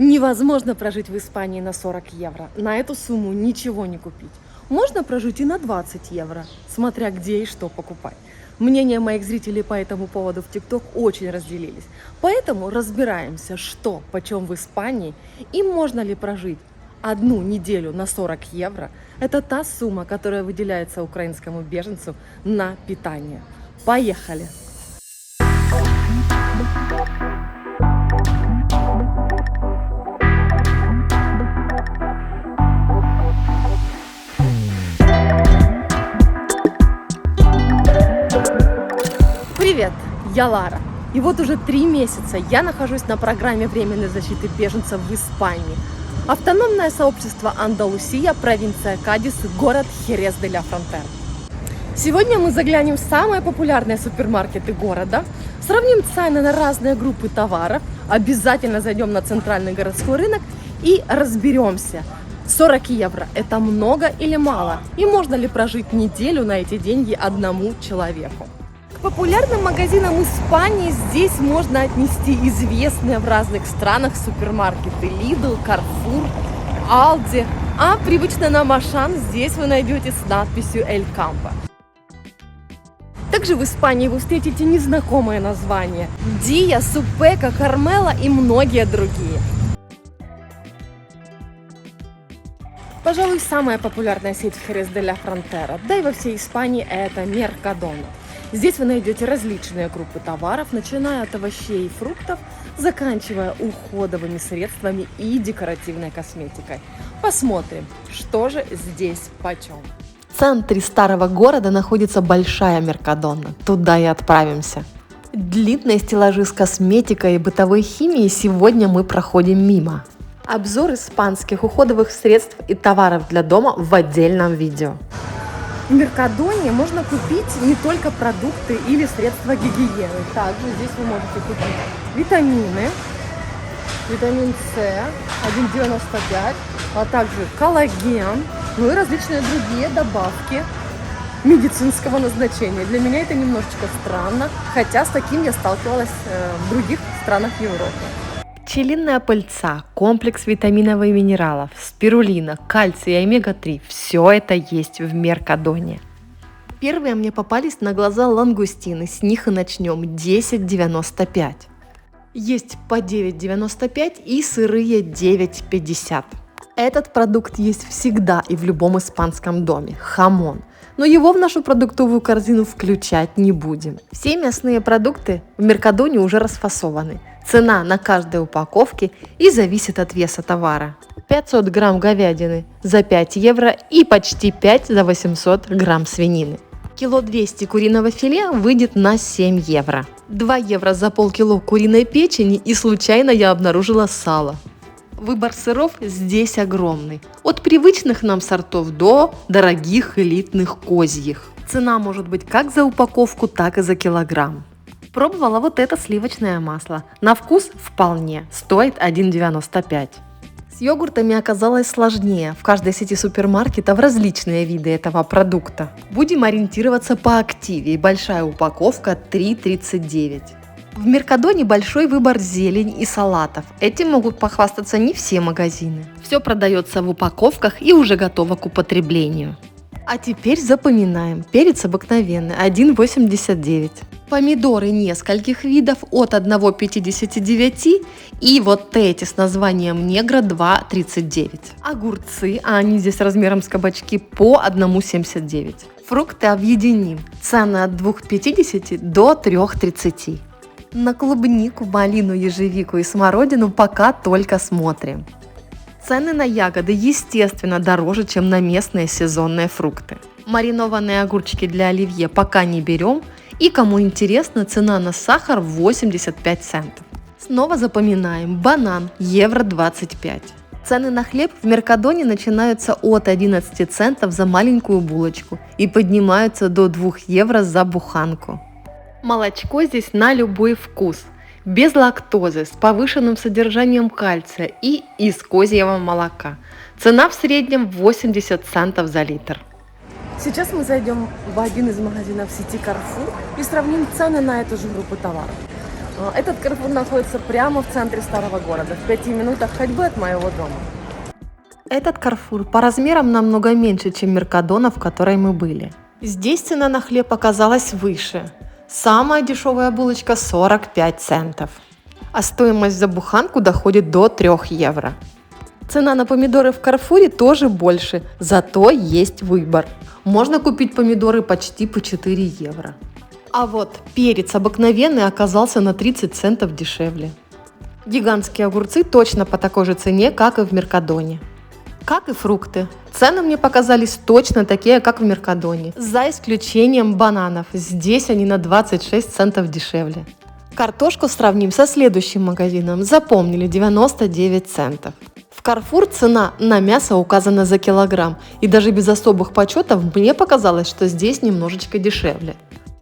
Невозможно прожить в Испании на 40 евро. На эту сумму ничего не купить. Можно прожить и на 20 евро, смотря где и что покупать. Мнения моих зрителей по этому поводу в ТикТок очень разделились. Поэтому разбираемся, что почем в Испании и можно ли прожить одну неделю на 40 евро. Это та сумма, которая выделяется украинскому беженцу на питание. Поехали! Привет, я Лара. И вот уже 3 месяца я нахожусь на программе временной защиты беженцев в Испании. Автономное сообщество Андалусия, провинция Кадис, город Херес-де-ля-Фронтера. Сегодня мы заглянем в самые популярные супермаркеты города, сравним цены на разные группы товаров, обязательно зайдем на центральный городской рынок и разберемся, 40 евро – это много или мало, и можно ли прожить неделю на эти деньги одному человеку. К популярным магазинам Испании здесь можно отнести известные в разных странах супермаркеты Lidl, Carrefour, Aldi, а привычно нам Ашан здесь вы найдете с надписью El Campo. Также в Испании вы встретите незнакомые названия – Dia, Supeca, Carmela и многие другие. Пожалуй, самая популярная сеть в Херес-де-ля-Фронтера, да и во всей Испании – это Меркадона. Здесь вы найдете различные группы товаров, начиная от овощей и фруктов, заканчивая уходовыми средствами и декоративной косметикой. Посмотрим, что же здесь почем. В центре старого города находится большая Меркадона. Туда и отправимся. Длинные стеллажи с косметикой и бытовой химией сегодня мы проходим мимо. Обзор испанских уходовых средств и товаров для дома в отдельном видео. В Меркадоне можно купить не только продукты или средства гигиены. Также здесь вы можете купить витамины, витамин С 1,95, а также коллаген, ну и различные другие добавки медицинского назначения. Для меня это немножечко странно, хотя с таким я сталкивалась в других странах Европы. Пчелиная пыльца, комплекс витаминов и минералов, спирулина, кальций и омега-3 – все это есть в Меркадоне. Первые мне попались на глаза лангустины, с них и начнем, 10,95. Есть по 9,95 и сырые 9,50. Этот продукт есть всегда и в любом испанском доме – хамон. Но его в нашу продуктовую корзину включать не будем. Все мясные продукты в Меркадоне уже расфасованы. Цена на каждой упаковке и зависит от веса товара. 500 грамм говядины за 5 евро и почти 5 за 800 грамм свинины. Кило 200 куриного филе выйдет на 7 евро. 2 евро за полкило куриной печени и случайно я обнаружила сало. Выбор сыров здесь огромный. От привычных нам сортов до дорогих элитных козьих. Цена может быть как за упаковку, так и за килограмм. Пробовала вот это сливочное масло. На вкус вполне. Стоит 1,95. С йогуртами оказалось сложнее. В каждой сети супермаркетов различные виды этого продукта. Будем ориентироваться по активе. Большая упаковка 3,39. В Меркадоне большой выбор зелени и салатов. Этим могут похвастаться не все магазины. Все продается в упаковках и уже готово к употреблению. А теперь запоминаем. Перец обыкновенный 1,89. Помидоры нескольких видов от 1,59 и вот эти с названием негро 2,39. Огурцы, а они здесь размером с кабачки, по 1,79. Фрукты объединим. Цены от 2,50 до 3,30. На клубнику, малину, ежевику и смородину пока только смотрим. Цены на ягоды, естественно, дороже, чем на местные сезонные фрукты. Маринованные огурчики для оливье пока не берем. И кому интересно, цена на сахар 85 центов. Снова запоминаем. Банан евро 25. Цены на хлеб в Меркадоне начинаются от 11 центов за маленькую булочку и поднимаются до 2 евро за буханку. Молочко здесь на любой вкус. Без лактозы, с повышенным содержанием кальция и из козьего молока. Цена в среднем 80 центов за литр. Сейчас мы зайдем в один из магазинов сети Carrefour и сравним цены на эту же группу товаров. Этот Carrefour находится прямо в центре старого города, в 5 минутах ходьбы от моего дома. Этот Carrefour по размерам намного меньше, чем Меркадона, в которой мы были. Здесь цена на хлеб оказалась выше. Самая дешевая булочка 45 центов. А стоимость за буханку доходит до 3 евро. Цена на помидоры в Карфуре тоже больше, зато есть выбор. Можно купить помидоры почти по 4 евро. А вот перец обыкновенный оказался на 30 центов дешевле. Гигантские огурцы точно по такой же цене, как и в Меркадоне. Как и фрукты. Цены мне показались точно такие, как в Меркадоне, за исключением бананов. Здесь они на 26 центов дешевле. Картошку сравним со следующим магазином. Запомнили, 99 центов. В Carrefour цена на мясо указана за килограмм, и даже без особых подсчетов мне показалось, что здесь немножечко дешевле.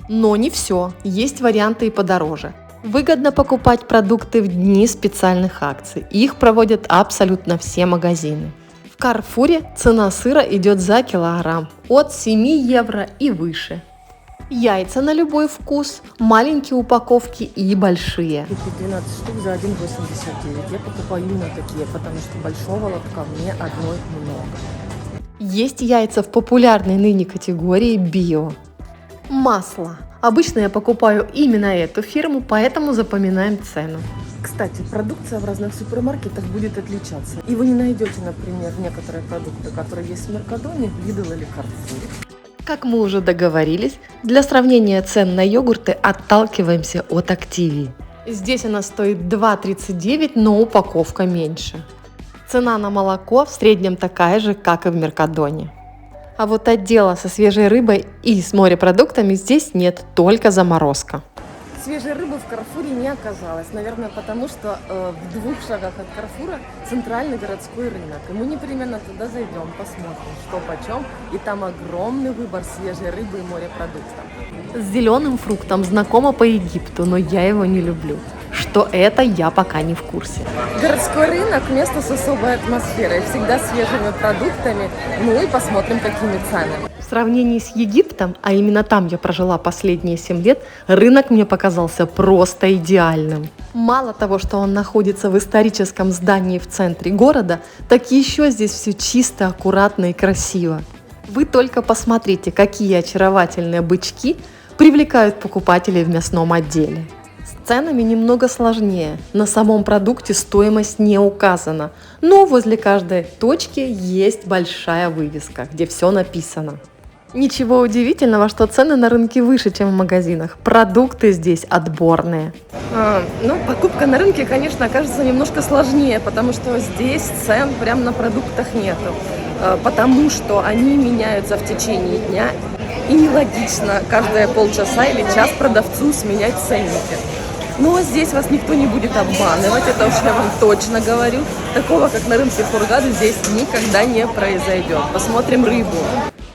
Но не все, есть варианты и подороже. Выгодно покупать продукты в дни специальных акций, их проводят абсолютно все магазины. В Carrefour цена сыра идет за килограмм от 7 евро и выше. Яйца на любой вкус, маленькие упаковки и большие. 12 штук за 1,89. Я покупаю именно такие, потому что большого лотка мне одной много. Есть яйца в популярной ныне категории био. Масло. Обычно я покупаю именно эту фирму, поэтому запоминаем цену. Кстати, продукция в разных супермаркетах будет отличаться. И вы не найдете, например, некоторые продукты, которые есть в Меркадоне, Lidl или Carrefour. Как мы уже договорились, для сравнения цен на йогурты отталкиваемся от Activia. Здесь она стоит 2,39, но упаковка меньше. Цена на молоко в среднем такая же, как и в Меркадоне. А вот отдела со свежей рыбой и с морепродуктами здесь нет, только заморозка. Свежей рыбы в Карфуре не оказалось. Наверное, потому что в 2 шагах от Карфура центральный городской рынок. И мы непременно туда зайдем, посмотрим, что почем. И там огромный выбор свежей рыбы и морепродуктов. С зеленым фруктом знакома по Египту, но я его не люблю. Что это, я пока не в курсе. Городской рынок – место с особой атмосферой, всегда свежими продуктами. Ну и посмотрим, какими ценами. В сравнении с Египтом, а именно там я прожила последние 7 лет, рынок мне показался просто идеальным. Мало того, что он находится в историческом здании в центре города, так еще здесь все чисто, аккуратно и красиво. Вы только посмотрите, какие очаровательные бычки привлекают покупателей в мясном отделе. С ценами немного сложнее. На самом продукте стоимость не указана, но возле каждой точки есть большая вывеска, где все написано. Ничего удивительного, что цены на рынке выше, чем в магазинах. Продукты здесь отборные. Покупка на рынке, конечно, кажется немножко сложнее, потому что здесь цен прям на продуктах нету. Потому что они меняются в течение дня. И нелогично каждые полчаса или час продавцу сменять ценники. Но здесь вас никто не будет обманывать, это уж я вам точно говорю. Такого, как на рынке Хургады, здесь никогда не произойдет. Посмотрим рыбу.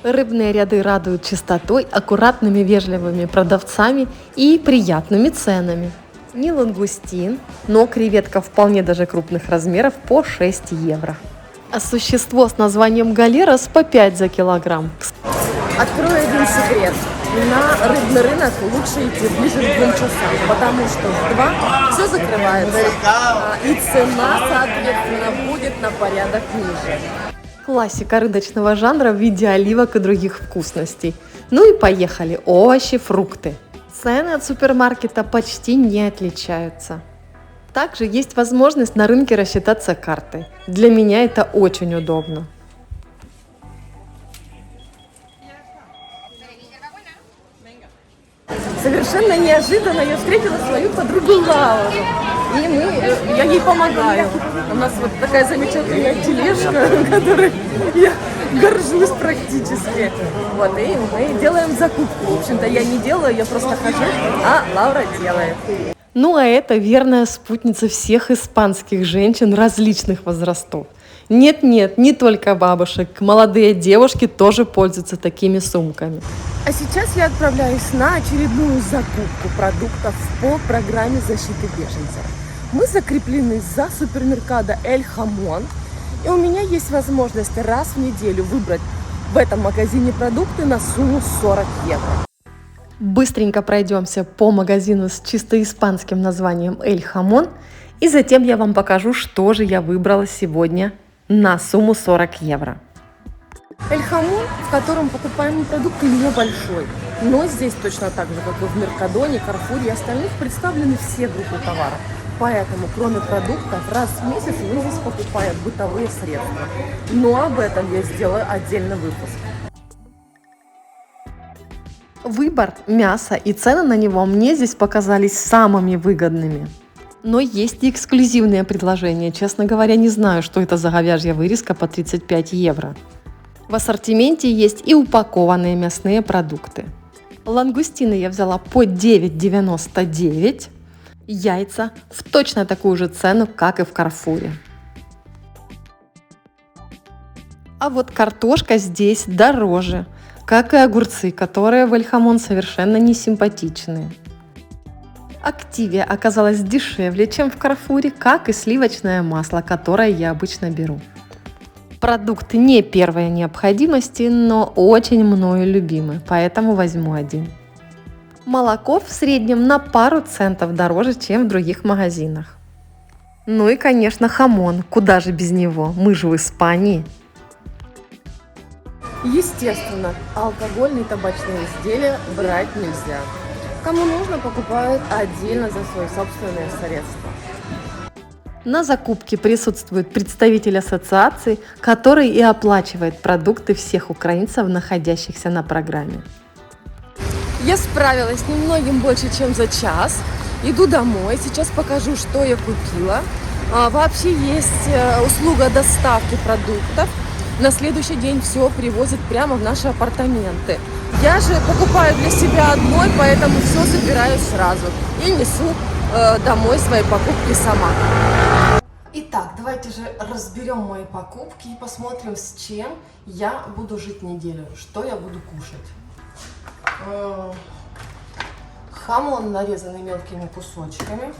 Рыбные ряды радуют чистотой, аккуратными вежливыми продавцами и приятными ценами. Не лангустин, но креветка вполне даже крупных размеров по 6 евро. А существо с названием галерос по 5 за килограмм. Открою один секрет. На рыбный рынок лучше идти ближе к 2 часам, потому что в 2 все закрывается, и цена, соответственно, будет на порядок ниже. Классика рыночного жанра в виде оливок и других вкусностей. Ну и поехали. Овощи, фрукты. Цены от супермаркета почти не отличаются. Также есть возможность на рынке рассчитаться картой. Для меня это очень удобно. Совершенно неожиданно я встретила свою подругу Лауру. И я ей помогаю. У нас вот такая замечательная тележка, которой я горжусь практически. Вот, и мы делаем закупку. В общем-то, я не делаю, я просто хожу, а Лаура делает. Ну а это верная спутница всех испанских женщин различных возрастов. Нет-нет, не только бабушек, молодые девушки тоже пользуются такими сумками. А сейчас я отправляюсь на очередную закупку продуктов по программе защиты беженцев. Мы закреплены за супермеркадо Эль Хамон, и у меня есть возможность раз в неделю выбрать в этом магазине продукты на сумму 40 евро. Быстренько пройдемся по магазину с чисто испанским названием «Эль Хамон», и затем я вам покажу, что же я выбрала сегодня на сумму 40 евро. Эль Хамон, в котором покупаемые продукты, небольшой. Но здесь точно так же, как и в Меркадоне, Карфуре и остальных, представлены все группы товаров. Поэтому, кроме продуктов, раз в месяц вы здесь покупаете бытовые средства. Но об этом я сделаю отдельный выпуск. Выбор мяса и цены на него мне здесь показались самыми выгодными. Но есть и эксклюзивные предложения. Честно говоря, не знаю, что это за говяжья вырезка по 35 евро. В ассортименте есть и упакованные мясные продукты. Лангустины я взяла по 9,99. Яйца в точно такую же цену, как и в Карфуре. А вот картошка здесь дороже, как и огурцы, которые в Эль Хамон совершенно не симпатичные. Активия оказалась дешевле, чем в Карфуре, как и сливочное масло, которое я обычно беру. Продукт не первой необходимости, но очень мною любимый, поэтому возьму один. Молоко в среднем на пару центов дороже, чем в других магазинах. Ну и, конечно, хамон, куда же без него, мы же в Испании. Естественно, алкогольные и табачные изделия брать нельзя. Кому нужно, покупают отдельно за свои собственные средства. На закупке присутствует представитель ассоциации, который и оплачивает продукты всех украинцев, находящихся на программе. Я справилась немногим больше, чем за час. Иду домой, сейчас покажу, что я купила. Вообще есть услуга доставки продуктов. На следующий день все привозят прямо в наши апартаменты. Я же покупаю для себя одной, поэтому все собираю сразу и несу домой свои покупки сама. Итак, давайте же разберем мои покупки и посмотрим, с чем я буду жить неделю, что я буду кушать. Хамон, нарезанный мелкими кусочками.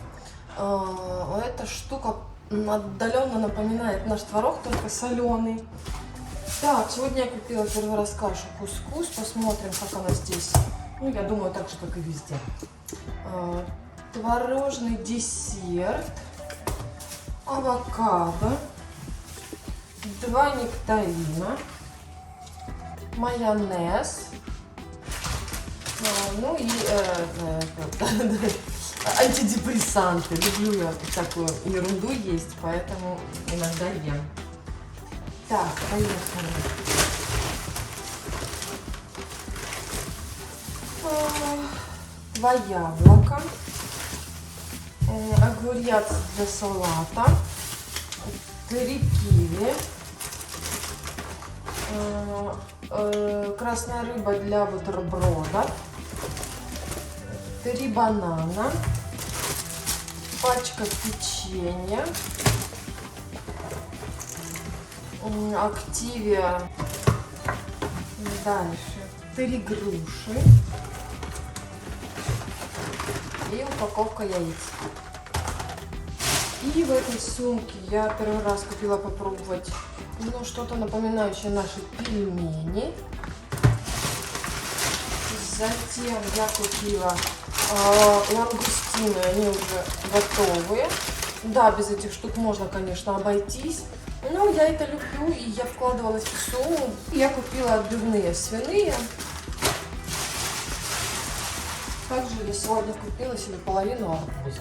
Эта штука отдаленно напоминает наш творог, только соленый. Так, сегодня я купила первый раз кашу кускус. Посмотрим, как она здесь. Ну, я думаю, так же, как и везде. Творожный десерт. Авокадо. 2 нектарина. Майонез. Ну и антидепрессанты. Люблю я такую ерунду есть, поэтому иногда ем. Так, поехали. Два яблока, огурец для салата, 3 киви, красная рыба для бутерброда, 3 банана, пачка печенья, Активия, дальше 3 груши и упаковка яиц. И в этой сумке я первый раз купила попробовать что-то напоминающее наши пельмени. Затем я купила лангустины, они уже готовые. Да, без этих штук можно, конечно, обойтись. Но я это люблю, и я вкладывалась в сумму. Я купила отбивные свиные. Также я сегодня купила себе половину арбуза.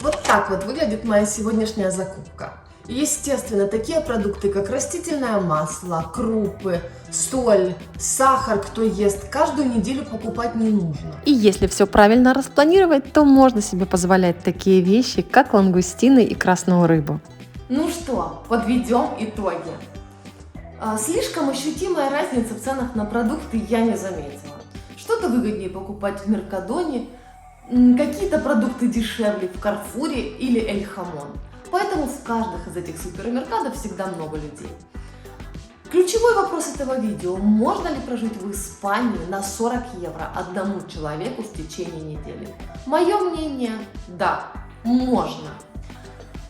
Вот так вот выглядит моя сегодняшняя закупка. Естественно, такие продукты, как растительное масло, крупы, соль, сахар, кто ест, каждую неделю покупать не нужно. И если все правильно распланировать, то можно себе позволять такие вещи, как лангустины и красную рыбу. Ну что, подведем итоги. Слишком ощутимая разница в ценах на продукты я не заметила. Что-то выгоднее покупать в Меркадоне, какие-то продукты дешевле в Карфуре или Эль Хамон. Поэтому в каждых из этих супермеркадов всегда много людей. Ключевой вопрос этого видео: можно ли прожить в Испании на 40 евро одному человеку в течение недели? Мое мнение – да, можно.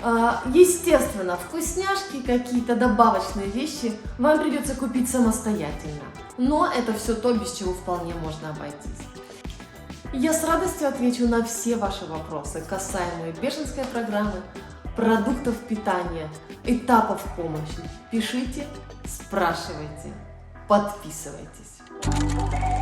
Естественно, вкусняшки, какие-то добавочные вещи вам придется купить самостоятельно. Но это все то, без чего вполне можно обойтись. Я с радостью отвечу на все ваши вопросы, касаемые беженской программы, продуктов питания, этапов помощи. Пишите, спрашивайте, подписывайтесь.